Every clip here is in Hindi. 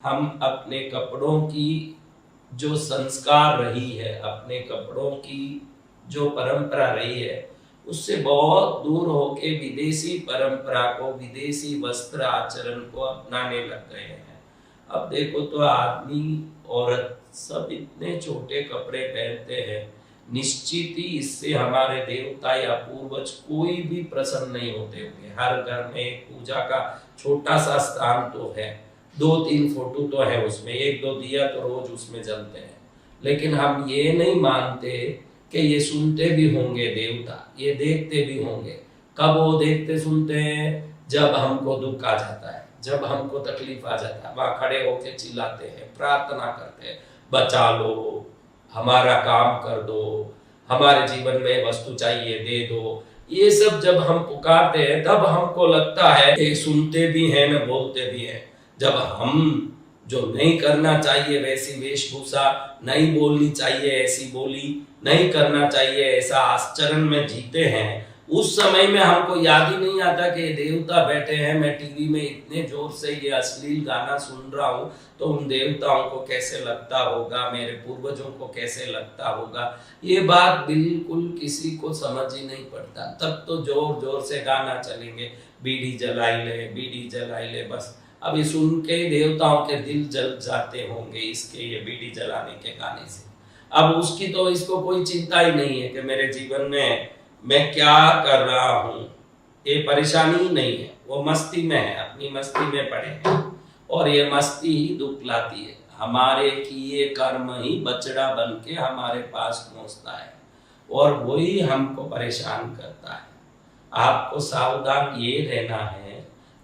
हम अपने कपड़ों की जो संस्कार रही है, अपने कपड़ों की जो परंपरा रही है, उससे बहुत दूर होके विदेशी परंपरा को, विदेशी वस्त्र आचरण को अपनाने लग गए हैं। अब देखो तो आदमी औरत सब इतने छोटे कपड़े पहनते हैं, निश्चित ही इससे हमारे देवता या पूर्वज कोई भी प्रसन्न नहीं होते होंगे। हर घर में एक पूजा का छोटा सा स्थान तो है, 2-3 फोटो तो है उसमें, 1-2 दिया तो रोज उसमें जलते हैं। लेकिन हम ये नहीं मानते कि ये सुनते भी होंगे देवता, ये देखते भी होंगे। कब वो देखते सुनते हैं? जब हमको दुख आ जाता है, जब हमको तकलीफ आ जाता है, वहां खड़े होकर चिल्लाते हैं, प्रार्थना करते हैं, बचा लो, हमारा काम कर दो, हमारे जीवन में वस्तु चाहिए दे दो। ये सब जब हम पुकारते हैं तब हमको लगता है कि सुनते भी हैं न बोलते भी हैं। जब हम जो नहीं करना चाहिए वैसी वेशभूषा, नहीं बोलनी चाहिए ऐसी बोली, नहीं करना चाहिए ऐसा आचरण में जीते हैं, उस समय में हमको याद ही नहीं आता कि देवता बैठे हैं, मैं टीवी में इतने जोर से ये अश्लील गाना सुन रहा हूँ, तो उन देवताओं को कैसे लगता होगा, मेरे पूर्वजों को कैसे लगता होगा। ये बात बिल्कुल किसी को समझ ही नहीं पड़ता। तब तो जोर जोर से गाना चलेंगे, बीड़ी जलाई ले, बीड़ी जलाई ले, बस अभी सुन के देवताओं के दिल जल जाते होंगे इसके ये बीड़ी जलाने के गाने से। अब उसकी तो इसको कोई चिंता ही नहीं है कि मेरे जीवन में मैं क्या कर रहा हूँ, ये परेशानी ही नहीं है। वो मस्ती में है, अपनी मस्ती में पड़े हैं, और ये मस्ती ही दुख लाती है। हमारे किए कर्म ही बछड़ा बन के हमारे पास पहुंचता है और वही हमको परेशान करता है। आपको सावधान ये रहना है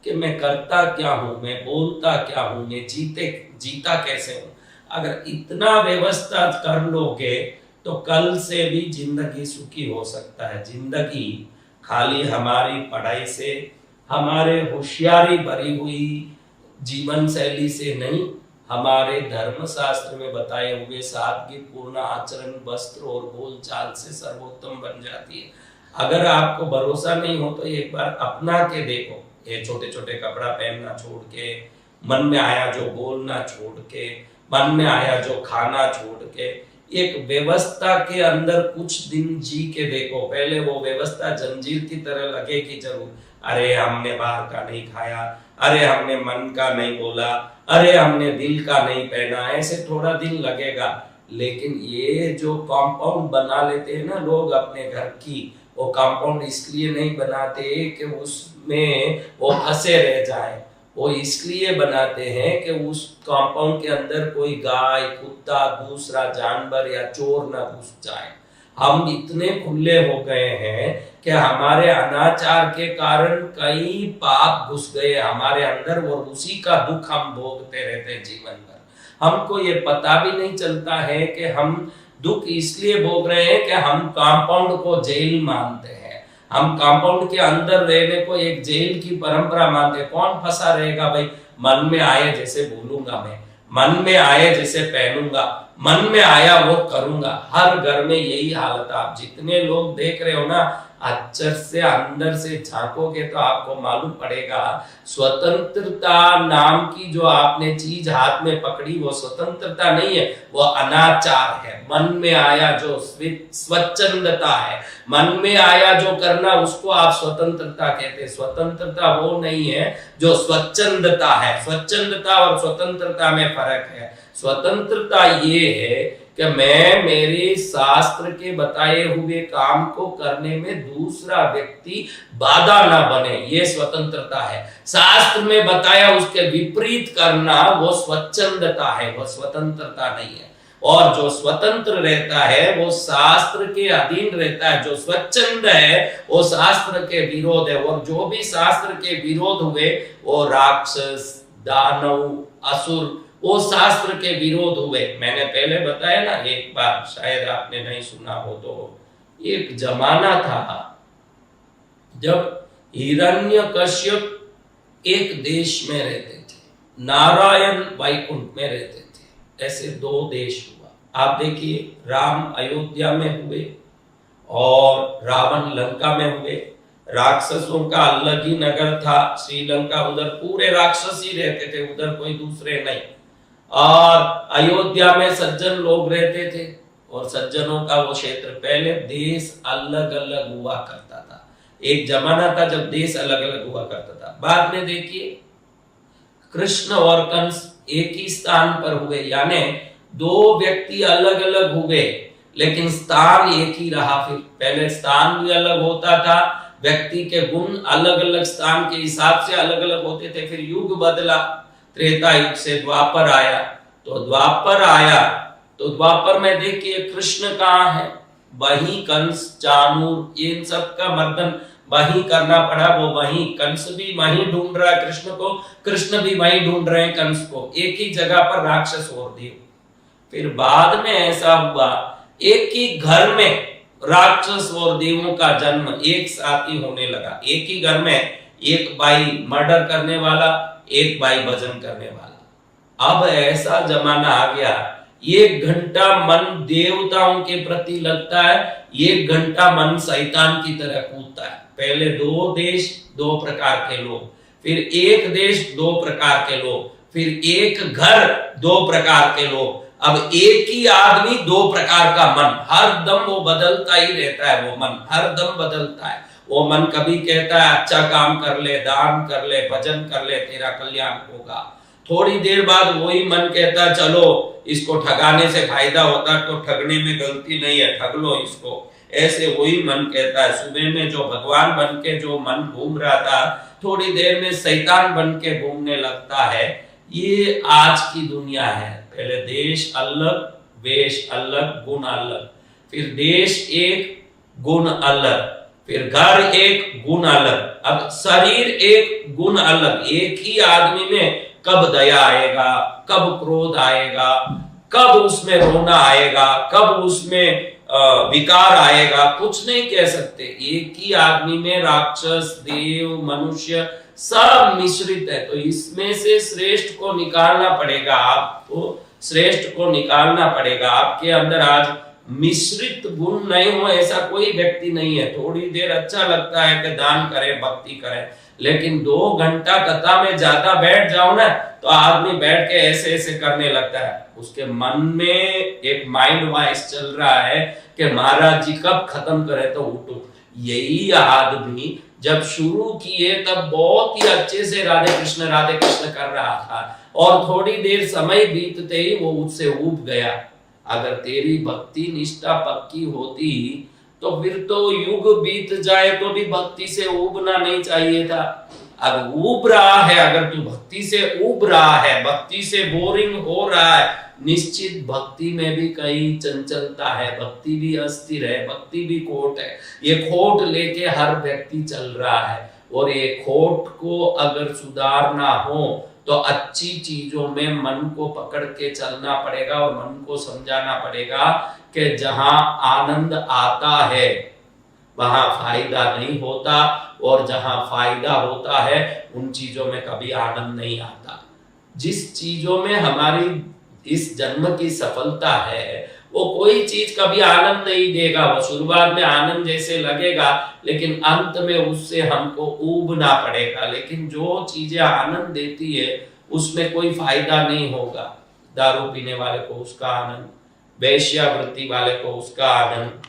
कि मैं करता क्या हूँ, मैं बोलता क्या हूँ, मैं जीता कैसे हूँ। अगर इतना व्यवस्था कर लोगे तो कल से भी जिंदगी सुखी हो सकता है। जिंदगी खाली हमारी पढ़ाई से, हमारे होशियारी भरी हुई जीवन शैली से नहीं, हमारे धर्म शास्त्र में बताए हुए सादगी पूर्ण आचरण, वस्त्र और बोल चाल से सर्वोत्तम बन जाती है। अगर आपको भरोसा नहीं हो तो एक बार अपना के देखो। ये छोटे छोटे कपड़ा पहनना छोड़ के, मन में आया जो बोलना छोड़ के, मन में आया जो खाना छोड़ के, एक व्यवस्था के अंदर कुछ दिन जी के देखो। पहले वो व्यवस्था जंजीर की तरह लगेगी जरूर, अरे हमने बाहर का नहीं खाया, अरे हमने मन का नहीं बोला, अरे हमने दिल का नहीं पहना, ऐसे थोड़ा दिन लगेगा। लेकिन ये जो कंपाउंड बना लेते हैं ना लोग अपने घर की, वो कंपाउंड इसलिए नहीं बनाते कि उसमें वो फंसे रह जाए, वो इसलिए बनाते हैं कि उस कंपाउंड के अंदर कोई गाय, कुत्ता, दूसरा जानवर या चोर ना घुस जाए। हम इतने खुले हो गए हैं कि हमारे अनाचार के कारण कई पाप घुस गए हमारे अंदर, और उसी का दुख हम भोगते रहते हैं जीवन भर। हमको ये पता भी नहीं चलता है कि हम दुख इसलिए भोग रहे हैं कि हम कंपाउंड को जेल मानते हैं। हम कंपाउंड के अंदर रहने को एक जेल की परंपरा मानते हैं। कौन फंसा रहेगा भाई? मन में आए जैसे बोलूंगा मैं, मन में आए जैसे पहनूंगा, मन में आया वो करूंगा। हर घर में यही हालत। आप जितने लोग देख रहे हो ना, अक्षर से अंदर से झांकोगे तो आपको मालूम पड़ेगा, स्वतंत्रता नाम की जो आपने चीज हाथ में पकड़ी वो स्वतंत्रता नहीं है, वो अनाचार है। मन में आया जो स्वच्छंदता है, मन में आया जो करना, उसको आप स्वतंत्रता कहते हैं। स्वतंत्रता वो नहीं है जो स्वच्छंदता है। स्वच्छंदता और स्वतंत्रता में फर्क है। स्वतंत्रता ये है कि मैं मेरे शास्त्र के बताए हुए काम को करने में दूसरा व्यक्ति बाधा ना बने, ये स्वतंत्रता है। शास्त्र में बताया उसके विपरीत करना वो स्वच्छंदता है, वो स्वतंत्रता नहीं है। और जो स्वतंत्र रहता है वो शास्त्र के अधीन रहता है। जो स्वच्छंद है वो शास्त्र के विरोध है, और जो भी शास्त्र के विरोध हुए वो राक्षस, दानव, असुर, वो शास्त्र के विरोध हुए। मैंने पहले बताया ना एक बार, शायद आपने नहीं सुना हो तो, एक जमाना था जब हिरण्यकश्यप एक देश में रहते थे, नारायण वैकुंठ में रहते थे। ऐसे 2 देश हुआ। आप देखिए, राम अयोध्या में हुए और रावण लंका में हुए। राक्षसों का अलग ही नगर था श्रीलंका, उधर पूरे राक्षस ही रहते थे, उधर कोई दूसरे नहीं। और अयोध्या में सज्जन लोग रहते थे और सज्जनों का वो क्षेत्र, पहले देश अलग अलग हुआ करता था। एक जमाना था जब देश अलग अलग हुआ करता था। बाद में देखिए कृष्ण और कंस एक ही स्थान पर हुए, यानी दो व्यक्ति अलग अलग हुए लेकिन स्थान एक ही रहा। फिर पहले स्थान भी अलग होता था, व्यक्ति के गुण अलग अलग स्थान के हिसाब से अलग अलग होते थे। फिर युग बदला, त्रेता युग से द्वापर आया, तो द्वापर में देखिए कृष्ण कहाँ है, वही कंस चाणूर इन सब का मर्दन वही करना पड़ा। वो वही, कंस भी वही ढूंढ रहा है कृष्ण को, कृष्ण भी वही ढूंढ रहे हैं कंस को, एक ही जगह पर राक्षस और देव। फिर बाद में ऐसा हुआ एक ही घर में राक्षस और देवों का जन्म एक साथ ही होने लगा। एक ही घर में एक भाई मर्डर करने वाला, एक भाई भजन करने वाला। अब ऐसा जमाना आ गया, 1 घंटा मन देवताओं के प्रति लगता है, 1 घंटा मन शैतान की तरह कूदता है। पहले 2 देश 2 प्रकार के लोग, फिर 1 देश 2 प्रकार के लोग, फिर 1 घर 2 प्रकार के लोग, अब एक ही आदमी 2 प्रकार का मन। हर दम वो बदलता ही रहता है, वो मन हर दम बदलता है। वो मन कभी कहता है अच्छा काम कर ले, दान कर ले, भजन कर ले, तेरा कल्याण होगा। थोड़ी देर बाद वही मन कहता है चलो इसको ठगाने से फायदा होता है, तो ठगने में गलती नहीं है, ठग लो इसको। ऐसे वही मन कहता है। सुबह में जो भगवान बन के जो मन घूम रहा था, थोड़ी देर में शैतान बन के घूमने लगता है। ये आज की दुनिया है। पहले देश अलग, वेश अलग, गुण अलग, फिर देश एक, गुण अलग, फिर घर एक, गुण अलग, अब शरीर एक, गुण अलग। एक ही आदमी में कब दया आएगा, कब क्रोध आएगा, कब उसमें रोना आएगा, कब उसमें विकार आएगा, कुछ नहीं कह सकते। एक ही आदमी में राक्षस, देव, मनुष्य सब मिश्रित है। तो इसमें से श्रेष्ठ को निकालना पड़ेगा, आपको श्रेष्ठ को निकालना पड़ेगा। आपके अंदर आज मिश्रित गुण नहीं हो ऐसा कोई व्यक्ति नहीं है। थोड़ी देर अच्छा लगता है कि दान करें, भक्ति करें, लेकिन 2 घंटा कथा में ज्यादा बैठ जाओ ना, तो आदमी बैठ के ऐसे ऐसे करने लगता है। उसके मन में एक माइंड वॉइस चल रहा है कि महाराज जी कब खत्म करे तो उठो। यही आदमी जब शुरू किए तब बहुत ही अच्छे से राधे कृष्ण कर रहा था, और थोड़ी देर समय बीतते ही वो उससे ऊब गया। अगर तेरी भक्ति निष्ठा पक्की होती तो फिर तो युग बीत जाए तो भी भक्ति से ऊबना नहीं चाहिए था। अब ऊब रहा है, अगर तू भक्ति से ऊब रहा है, भक्ति से बोरिंग हो रहा है, निश्चित भक्ति में भी कहीं चंचलता है, भक्ति भी अस्थिर है, भक्ति भी खोट है। ये खोट लेके हर व्यक्ति चल रहा है, और ये खोट को अगर सुधारना हो तो अच्छी चीजों में मन को पकड़ के चलना पड़ेगा, और मन को समझाना पड़ेगा कि जहां आनंद आता है वहां फायदा नहीं होता, और जहां फायदा होता है उन चीजों में कभी आनंद नहीं आता। जिस चीजों में हमारी इस जन्म की सफलता है वो कोई चीज कभी आनंद नहीं देगा। वो शुरुआत में आनंद जैसे लगेगा, लेकिन अंत में उससे हमको ऊबना पड़ेगा। लेकिन जो चीजें आनंद देती है उसमें कोई फायदा नहीं होगा। दारू पीने वाले को उसका आनंद, वेश्यावृत्ति वाले को उसका आनंद,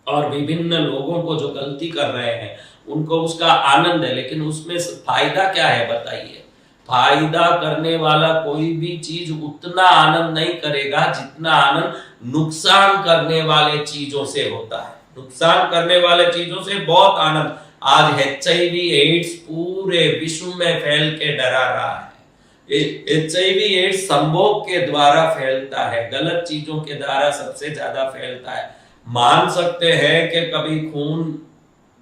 और विभिन्न लोगों को जो गलती कर रहे हैं उनको उसका आनंद है, लेकिन उसमें फायदा क्या है बताइए? फायदा करने वाला कोई भी चीज उतना आनंद नहीं करेगा जितना आनंद नुकसान करने वाले चीजों से होता है। नुकसान करने वाले चीजों से बहुत आनंद। आज HIV एड्स पूरे विश्व में फैल के डरा रहा है। HIV एड्स संभोग के द्वारा फैलता है, गलत चीजों के द्वारा सबसे ज्यादा फैलता है। मान सकते हैं कि कभी खून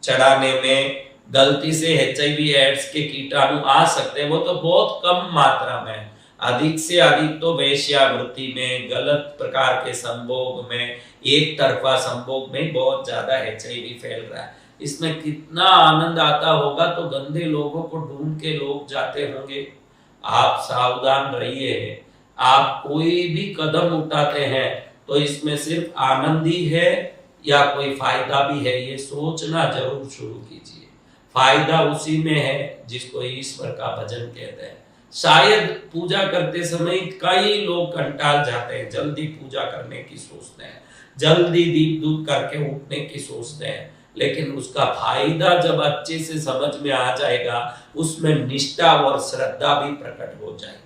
चढ़ाने में गलती से HIV एड्स के कीटाणु आ सकते हैं, वो तो बहुत कम मात्रा में। अधिक से अधिक तो वेश्यावृत्ति में, गलत प्रकार के संभोग में, एक तरफा संभोग में बहुत ज्यादा HIV फैल रहा है। इसमें कितना आनंद आता होगा, तो गंदे लोगों को ढूंढ के लोग जाते होंगे। आप सावधान रहिए। आप कोई भी कदम उठाते हैं तो इसमें सिर्फ आनंद ही है या कोई फायदा भी है, ये सोचना जरूर शुरू कीजिए। फायदा उसी में है जिसको ईश्वर का भजन कहते हैं। शायद पूजा करते समय कई लोग कंटाल जाते हैं, जल्दी पूजा करने की सोचते हैं, जल्दी दीप धूप करके उठने की सोचते हैं, लेकिन उसका फायदा जब अच्छे से समझ में आ जाएगा, उसमें निष्ठा और श्रद्धा भी प्रकट हो जाएगी।